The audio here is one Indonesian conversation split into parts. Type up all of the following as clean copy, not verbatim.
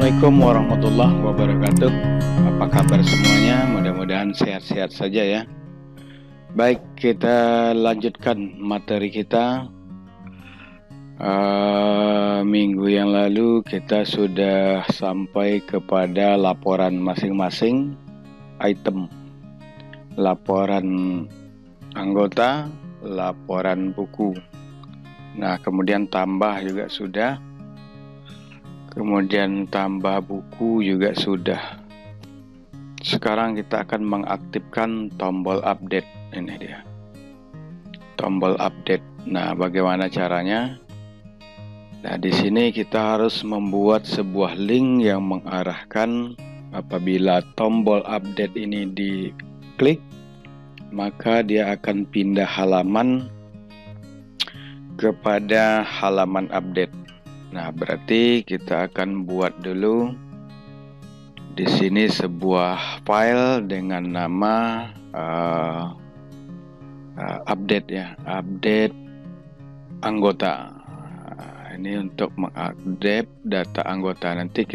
Assalamualaikum warahmatullahi wabarakatuh. Apa kabar semuanya? Mudah-mudahan sehat-sehat saja ya. Baik, kita lanjutkan materi kita. Minggu yang lalu kita sudah sampai kepada laporan masing-masing item. Laporan anggota, laporan buku. Nah, kemudian tambah juga sudah. Kemudian tambah buku juga sudah. Sekarang kita akan mengaktifkan tombol update. Ini dia, tombol update. Nah, bagaimana caranya? Nah, di sini kita harus membuat sebuah link yang mengarahkan apabila tombol update ini diklik, maka dia akan pindah halaman kepada halaman update. Nah, berarti kita akan buat dulu di sini sebuah file dengan nama update ya, update anggota. Ini untuk mengupdate data anggota. Nanti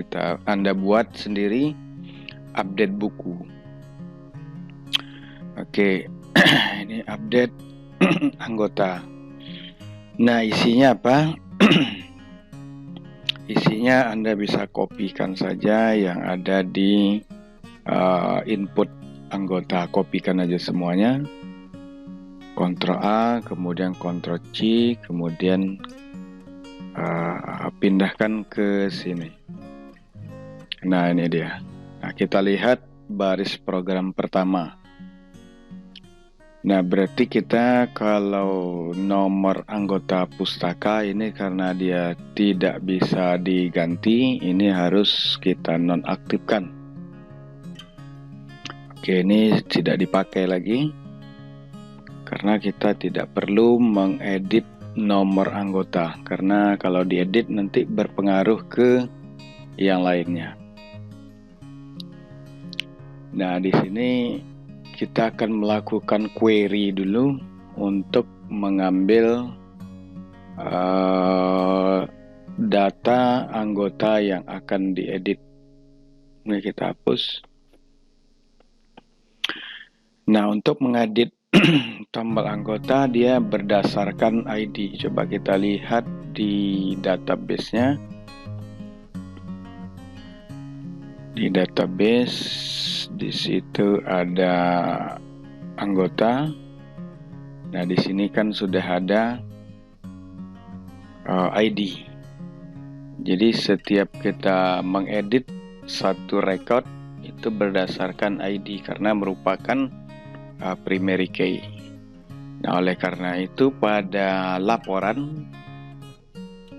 Anda buat sendiri update buku. Oke, ini update anggota. Nah, isinya apa? Isinya Anda bisa kopikan saja yang ada di input anggota. Kopikan aja semuanya. Ctrl A, kemudian Ctrl C, kemudian pindahkan ke sini. Nah, ini dia. Nah, kita lihat baris program pertama. Nah, berarti kita kalau nomor anggota pustaka ini karena dia tidak bisa diganti, ini harus kita nonaktifkan. Oke, ini tidak dipakai lagi karena kita tidak perlu mengedit nomor anggota, karena kalau diedit nanti berpengaruh ke yang lainnya. Nah, di sini kita akan melakukan query dulu untuk mengambil data anggota yang akan diedit. Ini kita hapus. Nah, untuk mengedit tombol anggota dia berdasarkan ID. Coba kita lihat di database-nya. Di database di situ ada anggota. Nah, di sini kan sudah ada ID. Jadi setiap kita mengedit satu record itu berdasarkan ID karena merupakan primary key. Nah, oleh karena itu pada laporan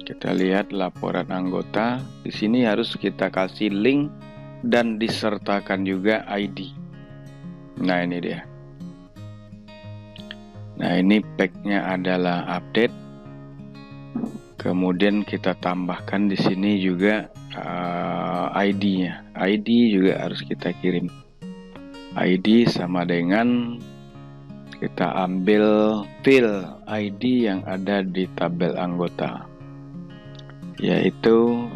kita lihat laporan anggota, di sini harus kita kasih link dan disertakan juga ID. Nah, ini dia. Nah, ini packnya adalah update. Kemudian kita tambahkan di sini juga ID-nya. ID juga harus kita kirim. ID sama dengan kita ambil field ID yang ada di tabel anggota, yaitu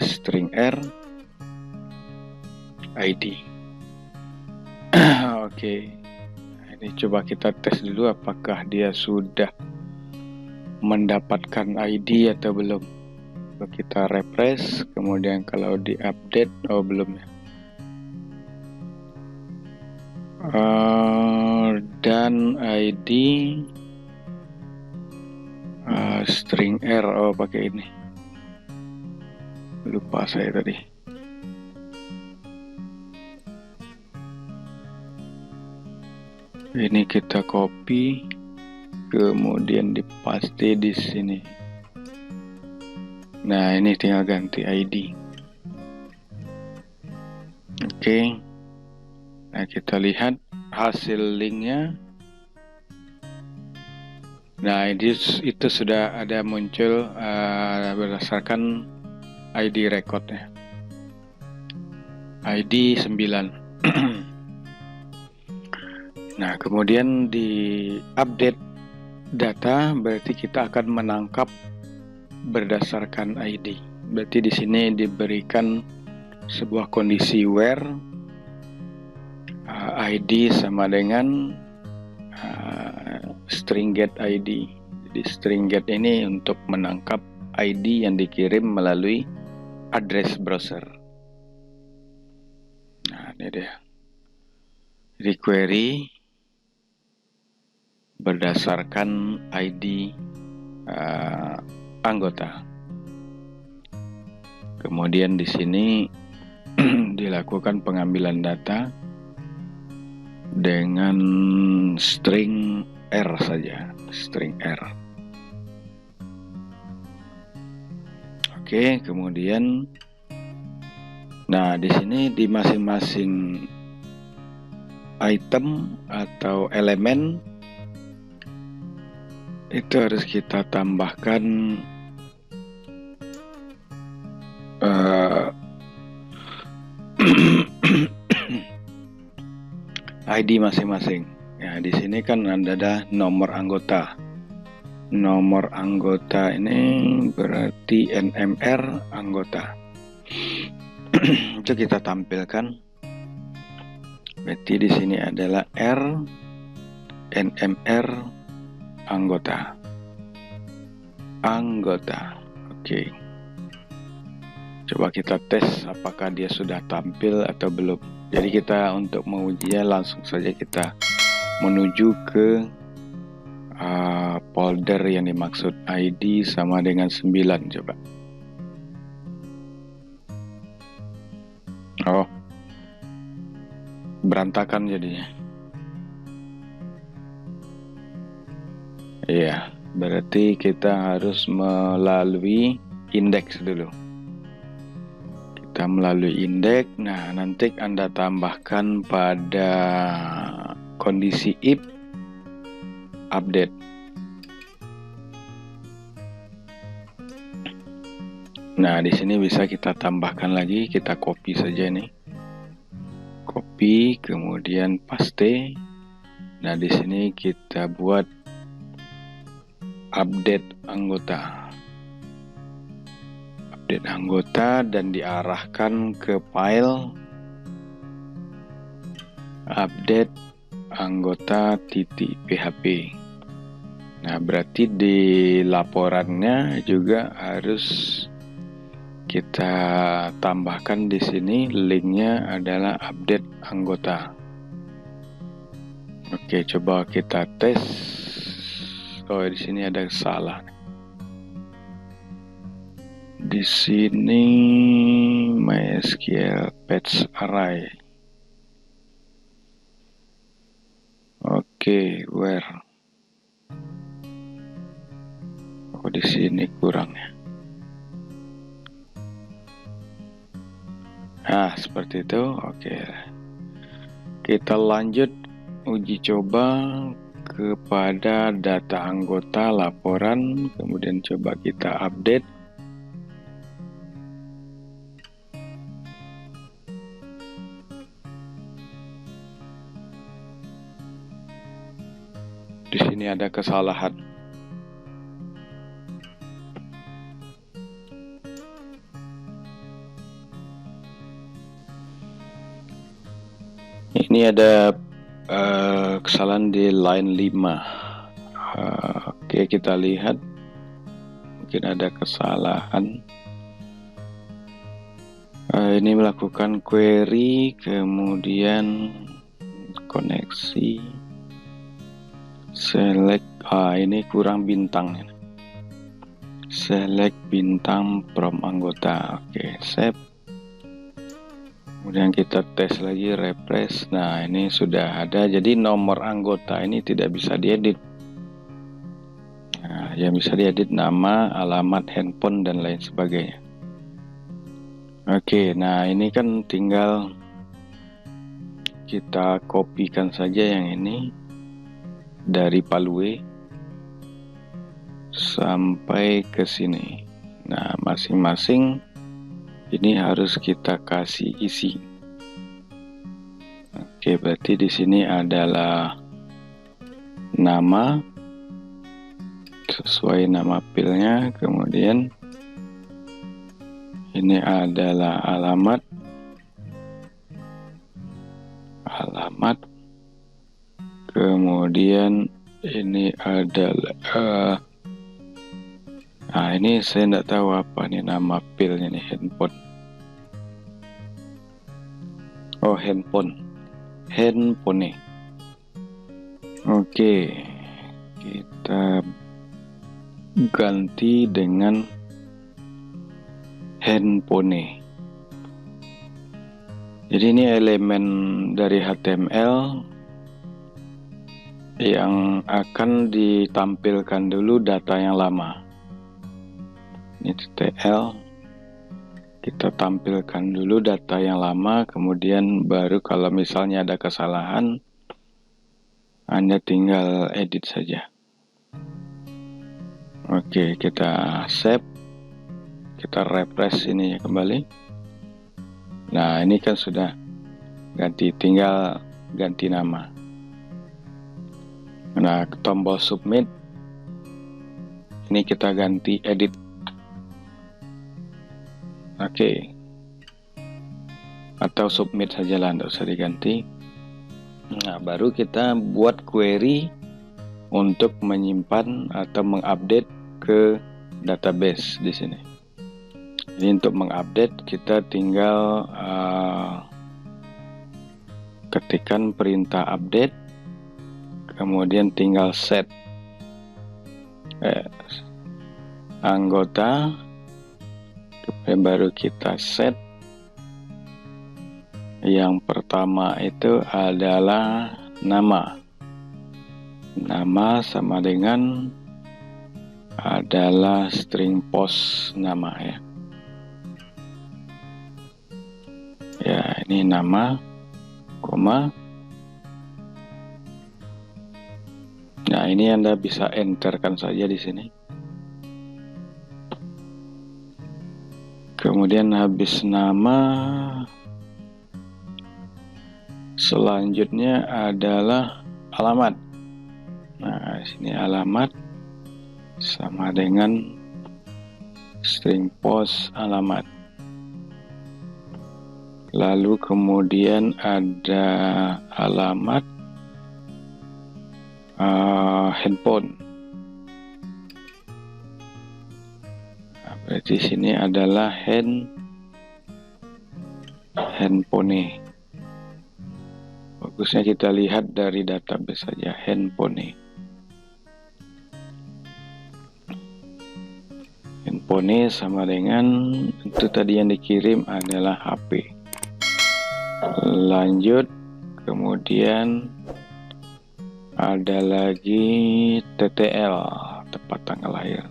string R ID. Oke. Nah, ini coba kita tes dulu apakah dia sudah mendapatkan ID atau belum. Kita refresh, kemudian kalau di update, oh belum ya. Dan ID string R, oh pakai ini. Lupa saya tadi. Ini kita copy, kemudian dipaste di sini. Nah, ini tinggal ganti ID. Oke. Nah, kita lihat hasil linknya. Nah, itu sudah ada muncul berdasarkan ID recordnya. ID 9. Nah, kemudian di update data berarti kita akan menangkap berdasarkan ID. Berarti di sini diberikan sebuah kondisi where ID sama dengan string get ID. Jadi string get ini untuk menangkap ID yang dikirim melalui address browser. Nah, ini dia. Jadi query berdasarkan ID anggota. Kemudian di sini dilakukan pengambilan data dengan string R saja, string R. Oke, kemudian nah di sini di masing-masing item atau elemen itu harus kita tambahkan ID masing-masing. Ya, di sini kan ada nomor anggota. Nomor anggota ini berarti NMR anggota. Itu kita tampilkan. Berarti di sini adalah R NMR anggota. Anggota. Oke. Coba kita tes apakah dia sudah tampil atau belum. Jadi kita untuk mengujinya langsung saja kita menuju ke folder yang dimaksud ID sama dengan 9 coba. Oh, berantakan jadinya. Iya, berarti kita harus melalui indeks dulu. Kita melalui indeks. Nah, nanti Anda tambahkan pada kondisi if update. Nah, di sini bisa kita tambahkan lagi, kita copy saja nih. Copy, kemudian paste. Nah, di sini kita buat update anggota. Update anggota dan diarahkan ke file update anggota.php. Nah, berarti di laporannya juga harus kita tambahkan di sini linknya adalah update anggota. Oke, coba kita tes. Oh, di sini ada salah. Di sini MySQL Patch Array. Oke, where? Oh, di sini kurang ya. Nah, seperti itu. Oke. Kita lanjut uji coba kepada data anggota laporan, kemudian coba kita update. Di sini ada kesalahan. Ini ada kesalahan di line 5. Oke, kita lihat. Mungkin ada kesalahan. Ini melakukan query, kemudian koneksi. Select, ini kurang bintang. Select bintang from anggota. Oke, save. Kemudian kita tes lagi, refresh. Nah, ini sudah ada. Jadi nomor anggota ini tidak bisa diedit. Nah, yang bisa diedit nama, alamat, handphone, dan lain sebagainya. Oke, nah ini kan tinggal kita kopikan saja yang ini dari Palue sampai ke sini. Nah, masing-masing ini harus kita kasih isi. Oke, berarti di sini adalah nama sesuai nama filenya, kemudian ini adalah alamat kemudian ini adalah nah ini saya tidak tahu apa nih nama pilnya nih, handphone. Oh, handphone nih. Oke, kita ganti dengan handphone nih. Jadi ini elemen dari HTML yang akan ditampilkan dulu data yang lama. Ini TTL, kita tampilkan dulu data yang lama, kemudian baru kalau misalnya ada kesalahan Anda tinggal edit saja. Oke, kita save, kita refresh ini kembali. Nah, ini kan sudah ganti, tinggal ganti nama. Nah, tombol submit ini kita ganti edit. Oke, atau submit saja lah, tidak usah diganti. Nah, baru kita buat query untuk menyimpan atau mengupdate ke database di sini. Jadi untuk mengupdate kita tinggal ketikkan perintah update, kemudian tinggal set anggota, kemudian baru kita set. Yang pertama itu adalah nama. Nama sama dengan adalah string post nama ya. Ya, ini nama, koma. Nah, ini Anda bisa enterkan saja di sini. Kemudian habis nama, selanjutnya adalah alamat. Nah, sini alamat sama dengan string post alamat. Lalu kemudian ada alamat handphone. Nah, berarti sini adalah handphone nih. Bagusnya kita lihat dari database saja, handphone nih. Handphone sama dengan itu tadi yang dikirim adalah HP. Lanjut, kemudian ada lagi TTL, tempat tanggal lahir.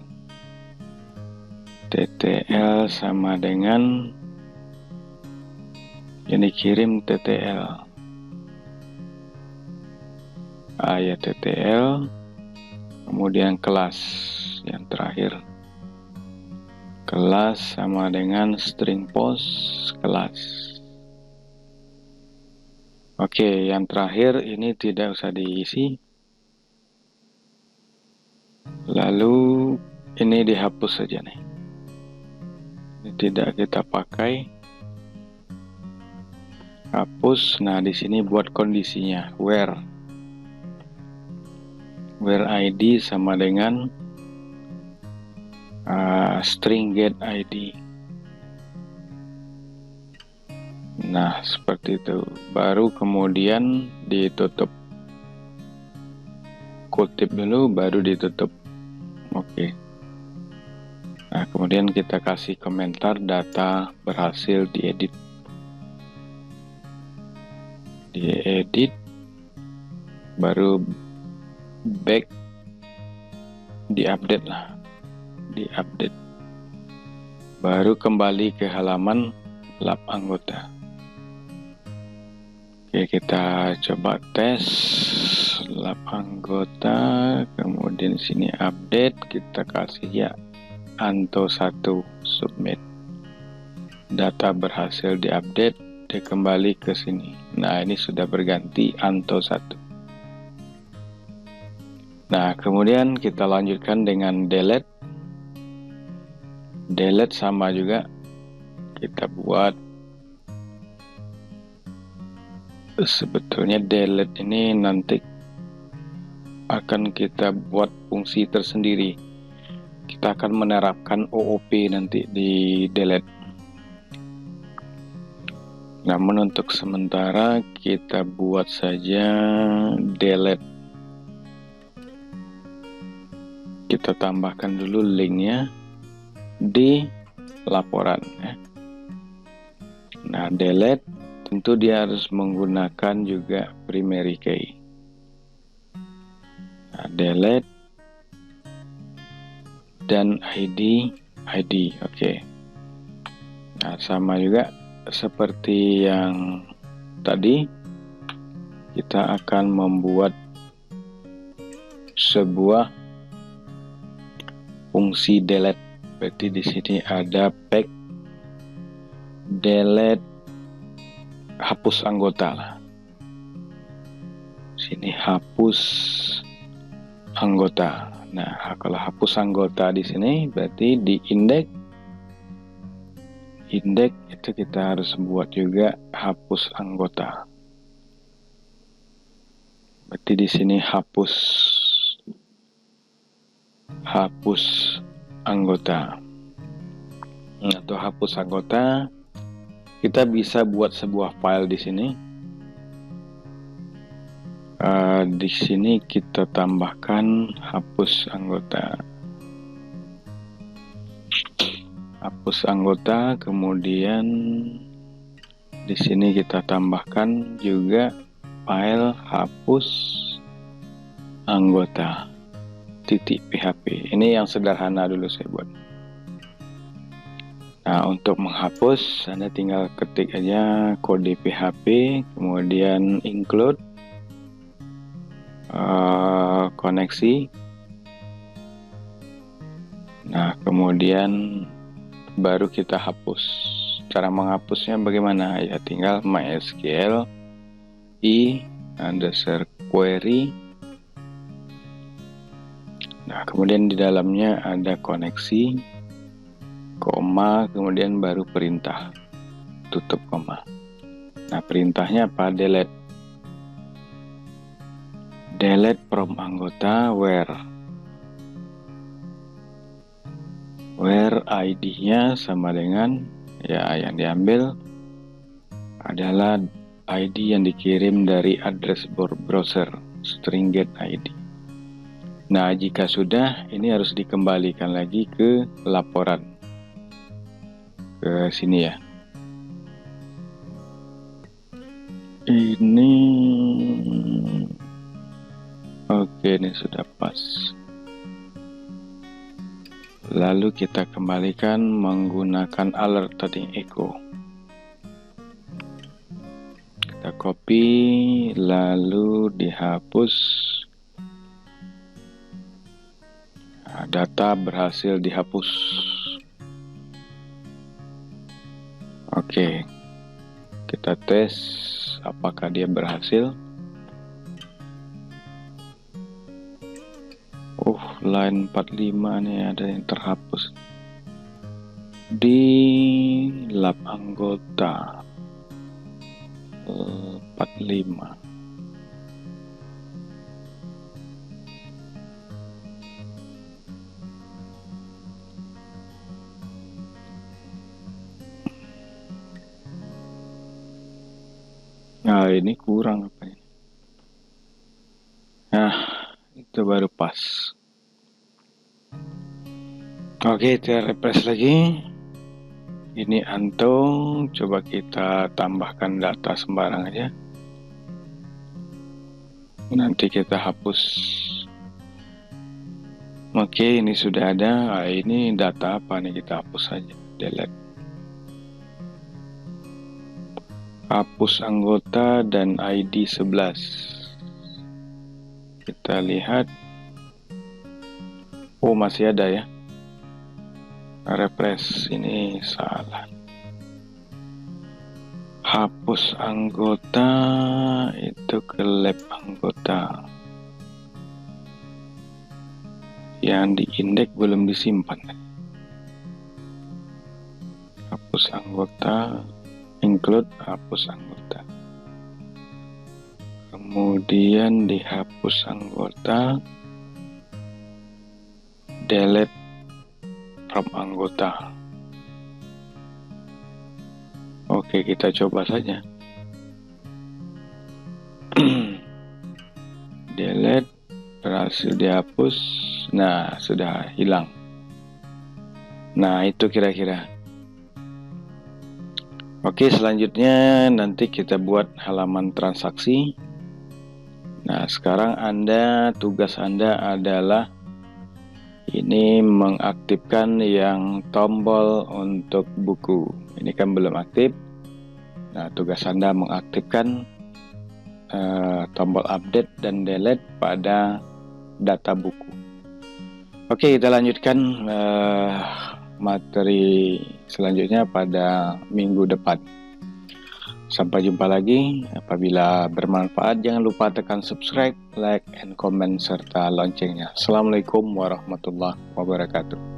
TTL sama dengan yang dikirim TTL. Ya TTL, kemudian kelas yang terakhir. Kelas sama dengan string post kelas. Oke, yang terakhir ini tidak usah diisi. Lalu ini dihapus saja nih. Ini tidak kita pakai. Hapus. Nah, di sini buat kondisinya where ID sama dengan string get ID. Nah, seperti itu. Baru kemudian ditutup. Kutip dulu, baru ditutup. Oke. Nah, kemudian kita kasih komentar data berhasil diedit. Diedit. Baru back. Diupdate lah. Diupdate. Baru kembali ke halaman lab anggota. Oke, kita coba tes lab anggota, kemudian sini update, kita kasih ya Anto 1 submit. Data berhasil diupdate, dia kembali ke sini. Nah, ini sudah berganti Anto 1. Nah, kemudian kita lanjutkan dengan delete. Delete sama juga, kita buat sebetulnya delete ini nanti akan kita buat fungsi tersendiri. Kita akan menerapkan OOP nanti di delete. Namun untuk sementara kita buat saja delete. Kita tambahkan dulu linknya di laporan. Nah, delete tentu dia harus menggunakan juga primary key. Nah, delete dan ID. Oke. Nah, sama juga seperti yang tadi, kita akan membuat sebuah fungsi delete. Berarti di sini ada pack delete, hapus anggota lah. Sini hapus anggota. Nah, kalau hapus anggota di sini berarti di indeks itu kita harus buat juga hapus anggota. Berarti di sini hapus anggota. Atau hapus anggota, kita bisa buat sebuah file di sini. Di sini kita tambahkan hapus anggota. Kemudian di sini kita tambahkan juga file hapus anggota .php. Ini yang sederhana dulu saya buat. Nah, untuk menghapus Anda tinggal ketik aja kode PHP, kemudian include koneksi. Nah, kemudian baru kita hapus. Cara menghapusnya bagaimana? Ya tinggal MySQL i_query. Nah, kemudian di dalamnya ada koneksi, koma, kemudian baru perintah, tutup koma. Nah, perintahnya apa? Delete from anggota where ID-nya sama dengan yang diambil adalah ID yang dikirim dari address browser, string get ID. Nah, jika sudah, ini harus dikembalikan lagi ke laporan, ke sini ya. Ini oke, ini sudah pas. Lalu kita kembalikan menggunakan alert tadi, echo. Kita copy, lalu dihapus. Nah, data berhasil dihapus. Oke, kita tes apakah dia berhasil. Line 45 nih ada yang terhapus di lab anggota 45. Nah, ini kurang apa ini? Nah, itu baru pas. Oke, kita refresh lagi. Ini Anto, coba kita tambahkan data sembarang aja. Nanti kita hapus. Oke, ini sudah ada. Nah, ini data apa nih, kita hapus saja. Delete. Hapus anggota dan ID 11. Kita lihat. Oh, masih ada ya. Refresh, ini salah. Hapus anggota itu ke lab anggota. Yang di indeks belum disimpan. Hapus anggota, include hapus anggota. kemudian dihapus anggota, delete from anggota. Oke, kita coba saja. Delete, berhasil dihapus. Nah, sudah hilang. Nah, itu kira-kira. Oke, selanjutnya nanti kita buat halaman transaksi. Nah, sekarang tugas Anda adalah ini mengaktifkan yang tombol untuk buku. Ini kan belum aktif. Nah, tugas Anda mengaktifkan tombol update dan delete pada data buku. Oke, kita lanjutkan materi selanjutnya pada minggu depan. Sampai jumpa lagi. Apabila bermanfaat, jangan lupa tekan subscribe, like, and comment, serta loncengnya. Assalamualaikum warahmatullahi wabarakatuh.